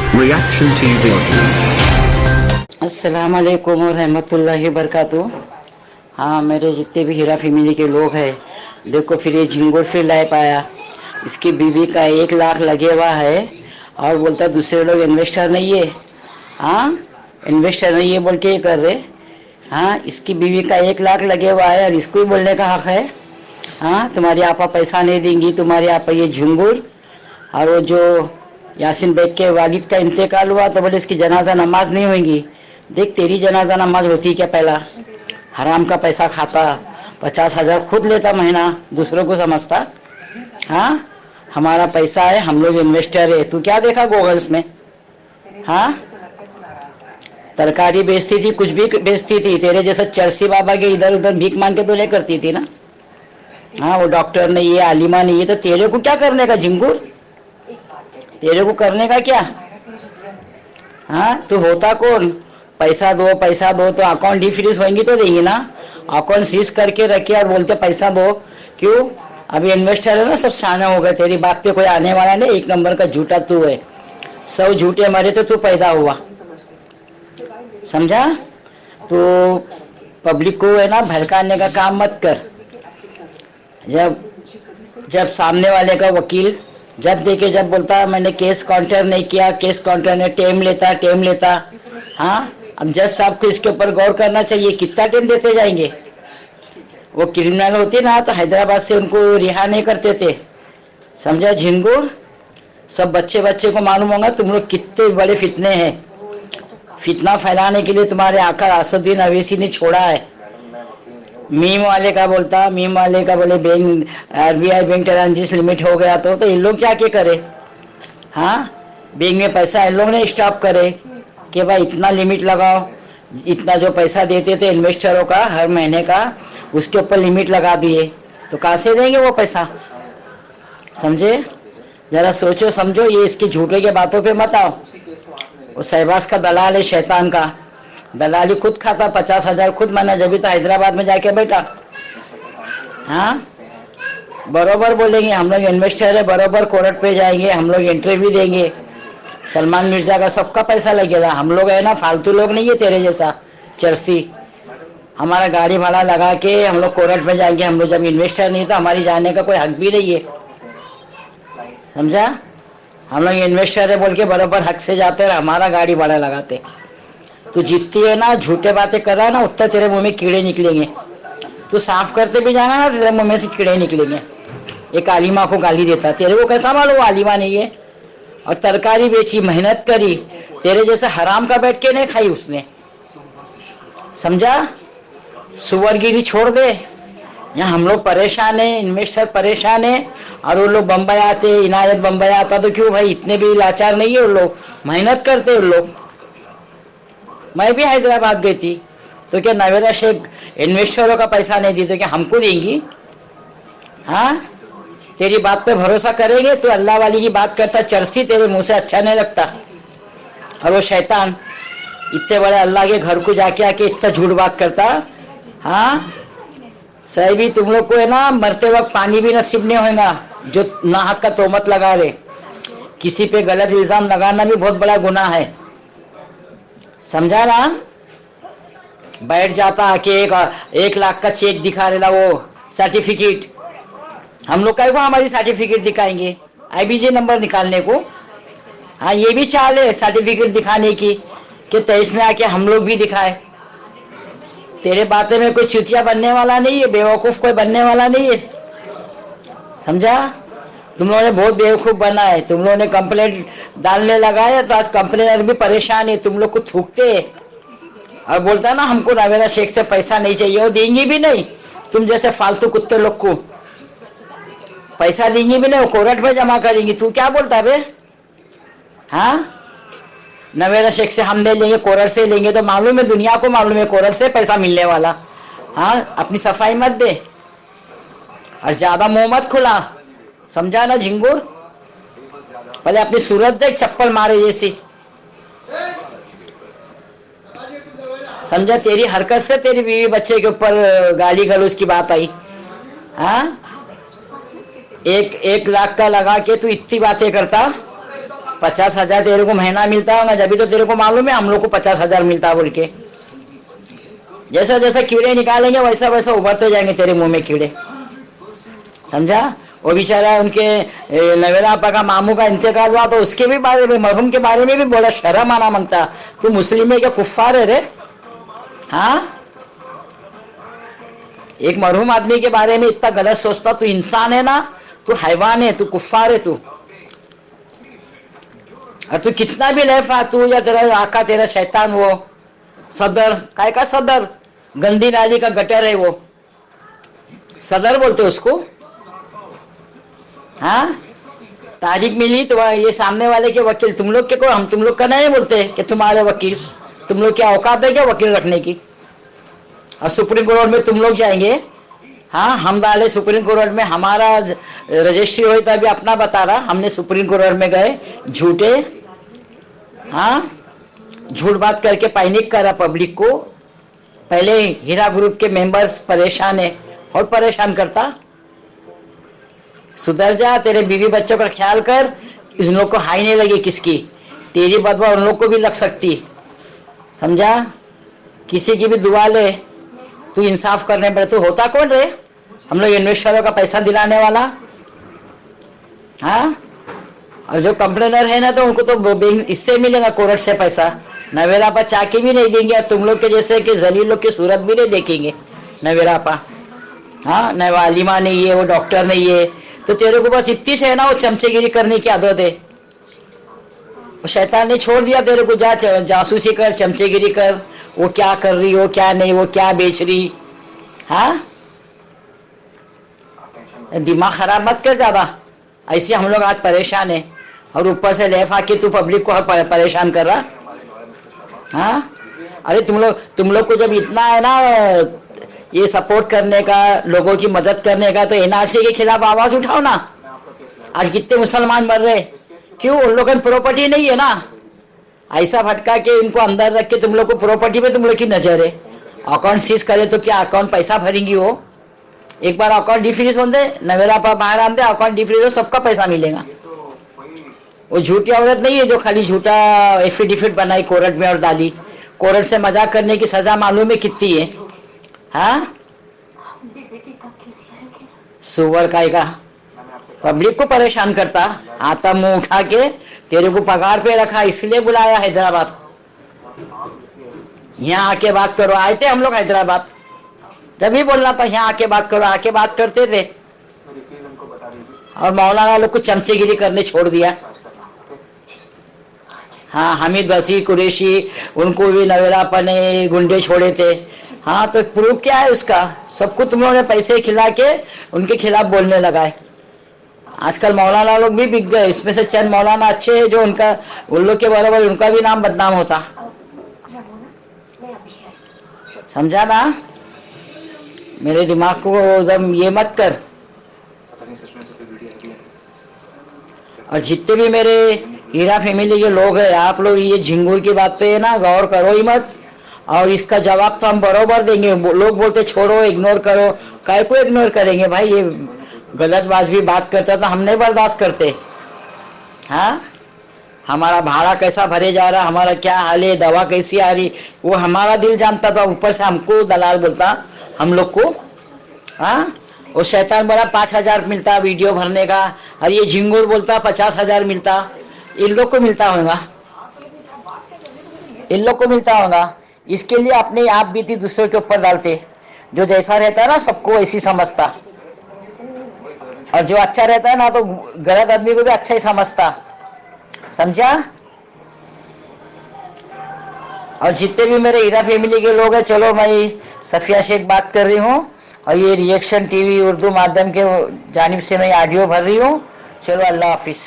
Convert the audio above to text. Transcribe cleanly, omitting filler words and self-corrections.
Reaction TV. अस्सलाम वालेकुम और रहमतुल्लाहि बरकातुहू। हाँ, मेरे जितने भी हीरा फैमिली के लोग हैं, देखो फिर ये झिंगुर फिर लाए पाया। इसकी बीवी का 1 लाख लगे हुआ है और बोलता दूसरे लोग इन्वेस्टर नहीं है। हाँ, इन्वेस्टर नहीं है बोल के ये कर रहे। हाँ, इसकी बीवी का 1 लाख लगे हुआ है और इसको ही बोलने का हक है। हाँ, तुम्हारी आपा पैसा नहीं देंगी, तुम्हारी आपा ये झिंगुर। और वो जो यासीन बेग के वालिद का इंतकाल हुआ तो बोले इसकी जनाजा नमाज नहीं होगी। देख तेरी जनाजा नमाज होती क्या? पहला हराम का पैसा खाता, 50,000 खुद लेता महीना, दूसरों को समझता। हाँ, हमारा पैसा है, हम लोग इन्वेस्टर है। तू क्या देखा गूगल्स में? हाँ, तरकारी बेचती थी, कुछ भी बेचती थी। तेरे जैसा चरसी बाबा के इधर उधर भीख मांग के तो ले करती थी ना। हाँ, वो डॉक्टर नहीं है, आलिमा नहीं है, तो तेरे को क्या करने का झिंगुर? तेरे को करने का क्या? हाँ, तू होता कौन? पैसा दो तो अकाउंट डिफ्रीज होंगी तो देंगी ना। अकाउंट सीज करके रखे और बोलते पैसा दो। क्यों? अभी इन्वेस्टर है ना, सब शाना हो गए। तेरी बात पे कोई आने वाला नहीं। 1 नंबर का झूठा तू है। 100 झूठे मरे तो तू पैदा हुआ, समझा? तो पब्लिक को है ना भड़काने का काम मत कर। जब जब सामने वाले का वकील जब देखे, जब बोलता मैंने केस काउंटर नहीं किया, केस काउंटर ने टेम लेता। हाँ, अब जज साहब को इसके ऊपर गौर करना चाहिए, कितना टेम देते जाएंगे। वो क्रिमिनल होते ना तो हैदराबाद से उनको रिहा नहीं करते थे, समझा झिंगुर? सब बच्चे को मालूम होगा तुम लोग कितने बड़े फितने हैं। फितना फैलाने के लिए तुम्हारे आका असदुद्दीन अवैसी ने छोड़ा है। मीम वाले का बोले bank, RBI bank transit limit हो गया तो इन लोग क्या करे? हाँ, बैंक में पैसा इन लोग ने स्टॉप करे कि भाई इतना लिमिट लगाओ। इतना जो पैसा देते थे इन्वेस्टरों का हर महीने का, उसके ऊपर लिमिट लगा दिए, तो कहाँ से देंगे वो पैसा? समझे? जरा सोचो समझो, ये इसकी झूठे के बातों पे मत आओ। वो शहबाज का दलाल है, शैतान का दलाली खुद खाता। 50,000 खुद माना, जब भी तो हैदराबाद में जाके बैठा। हाँ, बरोबर बोलेंगे हम लोग इन्वेस्टर है, बरोबर कोर्ट पे जाएंगे, हम लोग इंटरव्यू देंगे। सलमान मिर्जा का सबका पैसा लगेगा। हम लोग है ना फालतू लोग नहीं है तेरे जैसा चरसी। हमारा गाड़ी भाड़ा लगा के हम लोग कोर्ट में जाएंगे। हम लोग जब इन्वेस्टर नहीं तो हमारी जाने का कोई हक भी नहीं है, समझा? हम लोग इन्वेस्टर है बोल के बराबर हक से जाते और हमारा गाड़ी भाड़ा लगाते। तू जितनी है ना झूठे बातें कर रहा है ना, उतना तेरे मुंह में कीड़े निकलेंगे। तू साफ करते भी जाना ना, तेरे मुंह में से कीड़े निकलेंगे। एक आलिमा को गाली देता, तेरे को कैसा मालूम आलिमा नहीं है? और तरकारी बेची, मेहनत करी, तेरे जैसे हराम का बैठ के नहीं खाई उसने, समझा? सुअरगिरी छोड़ दे। यहाँ हम लोग परेशान है, इन्वेस्टर परेशान है, और वो लोग बम्बई आते, इनायत बम्बई आता तो क्यों भाई? इतने भी लाचार नहीं है वो लोग, मेहनत करते उन लोग। मैं भी हैदराबाद गई थी तो क्या नवेरा शेख इन्वेस्टरों का पैसा नहीं दी तो क्या हमको देंगी? हाँ, तेरी बात पे भरोसा करेंगे? तो अल्लाह वाली की बात करता चरसी, तेरे मुंह से अच्छा नहीं लगता। और वो शैतान इतने बड़े अल्लाह के घर को जाके आके इतना झूठ बात करता। हाँ, सही भी तुम लोग को है ना, मरते वक्त पानी भी नसीब नहीं होगा जो नाहक का तोहमत लगा रहे। किसी पे गलत इल्जाम लगाना भी बहुत बड़ा गुनाह है, समझा ना? बैठ जाता आके 1 लाख का चेक दिखा रहा, वो सर्टिफिकेट। हम लोग को हमारी सर्टिफिकेट दिखाएंगे IBJ नंबर निकालने को? हाँ, ये भी चाल है सर्टिफिकेट दिखाने की कि 23 में आके हम लोग भी दिखाए। तेरे बातें में कोई चुतिया बनने वाला नहीं है, बेवकूफ कोई बनने वाला नहीं है, समझा? तुम लोगों ने बहुत बेवकूफ बना है। तुम लोगों ने कंप्लेंट डालने लगाया तो आज कंप्लेनर भी परेशान है। तुम लोग को थूकते और बोलता ना हमको नवेरा शेख से पैसा नहीं चाहिए, वो देंगी भी नहीं। तुम जैसे फालतू कुत्ते लोग को पैसा देंगी भी नहीं, वो कोर्ट में जमा करेंगी। तू क्या बोलता बे? हाँ, नवेरा शेख से हम ले लेंगे, कोर्ट से लेंगे, तो मालूम है, दुनिया को मालूम है कोर्ट से पैसा मिलने वाला। हाँ, अपनी सफाई मत दे और ज्यादा मुंह मत खुला, समझा ना झिंगुर? पहले अपनी सूरत देख, चप्पल मारे जैसी, समझा? तेरी हरकत से तेरी बीवी बच्चे के ऊपर गाली गलौज की बात आई। हाँ, 1 लाख का लगा के तू इतनी बातें करता। 50,000 तेरे को महीना मिलता होगा, जब भी तो तेरे को मालूम है हम लोग को 50,000 मिलता बोल के। जैसा जैसा कीड़े निकालेंगे वैसा वैसा उभरते जाएंगे तेरे मुंह में कीड़े, समझा। वो बेचारा उनके नवेला आपा का मामू का इंतकाल हुआ तो उसके भी बारे में, मरहूम के बारे में भी बोला, शर्म आना मांगता, तू मुस्लिम है क्या कुफ्फार है रे? हाँ, एक मरहूम आदमी के बारे में इतना गलत सोचता, तू इंसान है ना, तू हैवान है, तू कुफ्फार है तू। और तू कितना भी लेफा, तू या तेरा आका तेरा शैतान, वो सदर काय का सदर, गंदी नाली का गटर है वो, सदर बोलते उसको। हाँ, तारीख मिली तो ये सामने वाले के वकील, तुम लोग के को हम तुम लोग का नहीं बोलते कि तुम्हारे वकील, तुम लोग क्या औकात है क्या वकील रखने की? और सुप्रीम कोर्ट में तुम लोग जाएंगे। हाँ, हम डाले सुप्रीम कोर्ट में, हमारा रजिस्ट्री हुई तो अभी अपना बता रहा, हमने सुप्रीम कोर्ट में गए झूठे, हाँ झूठ बात करके पैनिक करा पब्लिक को। पहले हीरा ग्रुप के मेंबर्स परेशान है और परेशान करता, सुधर जा, तेरे बीवी बच्चों का ख्याल कर, इन लोग को हाई नहीं लगी किसकी, तेरी बदवा उन लोग को भी लग सकती, समझा। किसी की भी दुआ ले, तू इंसाफ करने पर, तू होता कौन रे? हम लोग इन्वेस्टरों का पैसा दिलाने वाला। हाँ, और जो कंप्लेनर है ना तो उनको तो इससे मिलेगा कोर्ट से पैसा, नवेरा पा चाकी भी नहीं देंगे, तुम लोग के जैसे कि जलील लोग की सूरत भी नहीं देखेंगे नवेरा पा। हाँ, न वालिमा नहीं है, वो डॉक्टर नहीं है, तो तेरे को बस इतनी से है ना वो चमचेगिरी करने की आदत है। वो शैतान ने छोड़ दिया तेरे को, जा जासूसी कर, चमचेगिरी कर, वो क्या कर रही, वो क्या नहीं, वो क्या बेच रही। हाँ, दिमाग खराब मत कर ज्यादा, ऐसे हम लोग आज परेशान है, और ऊपर से लेफ आके तू पब्लिक को परेशान कर रहा। हाँ, अरे तुम लोग को जब इतना है ना ये सपोर्ट करने का, लोगों की मदद करने का, तो एनआरसी के खिलाफ आवाज उठाओ ना। आज कितने मुसलमान मर रहे, क्यों? उन लोगों की प्रॉपर्टी नहीं है ना, ऐसा भटका के इनको अंदर रख के तुम लोग को प्रॉपर्टी पे तुम लोग की नजर है। अकाउंट सीज करे तो क्या अकाउंट पैसा भरेंगी वो? एक बार अकाउंट डिफ्रीज हो दे, नवेला पर बाहर आते, अकाउंट डिफ्रीज हो, सबका पैसा मिलेगा। वो झूठी औरत नहीं है जो खाली झूठा एफिडेविट बनाई कोर्ट में और डाली, कोर्ट से मजाक करने की सजा मालूम है कितनी है। हाँ, सुअर का पब्लिक को परेशान करता, आता मुंह उठा के, तेरे को पगार पे रखा इसलिए बुलाया हैदराबाद, यहाँ आके बात करो। आए थे हम लोग हैदराबाद, जब भी बोलना था यहाँ आके बात करो, आके बात करते थे, और मौलाना लोग को चमचेगिरी करने छोड़ दिया। हाँ, हामिद वसी कुरैशी, उनको भी नवेरापा ने गुंडे छोड़े थे। हाँ, तो प्रूफ क्या है उसका? सबको तुम लोगों ने पैसे खिला के उनके खिलाफ बोलने लगाए। आजकल मौलाना लोग भी बिक गए, इसमें से चंद मौलाना अच्छे हैं जो उनका, उन लोग के बराबर उनका भी नाम बदनाम होता, समझा ना। मेरे दिमाग को एकदम ये मत कर। और जितने भी मेरे हीरा फैमिली के लोग हैं, आप लोग ये झिंगुर की बात पे है ना गौर करो ही मत, और इसका जवाब तो हम बरोबर देंगे। लोग बोलते छोड़ो, इग्नोर करो, काय को इग्नोर करेंगे भाई? ये गलत बात भी बात करता तो हम नहीं बर्दाश्त करते। हाँ, हमारा भाड़ा कैसा भरे जा रहा, हमारा क्या हाल है, दवा कैसी आ रही, वो हमारा दिल जानता था, ऊपर से हमको दलाल बोलता हम लोग को। हाँ, वो शैतान बोला 5,000 मिलता वीडियो भरने का, और ये झिंगुर बोलता 50,000 मिलता। इन लोग को मिलता होगा, इन लोग को मिलता होगा, इसके लिए अपने आप बीती दूसरों के ऊपर डालते। जो जैसा रहता है ना सबको ऐसी समझता, और जो अच्छा रहता है ना तो गलत आदमी को भी अच्छा ही समझता, समझा। और जितने भी मेरे हीरा फैमिली के लोग हैं, चलो मैं सफिया शेख बात कर रही हूँ, और ये रिएक्शन टीवी उर्दू माध्यम के जानिब से मैं ऑडियो भर रही हूँ। चलो, अल्लाह हाफिज।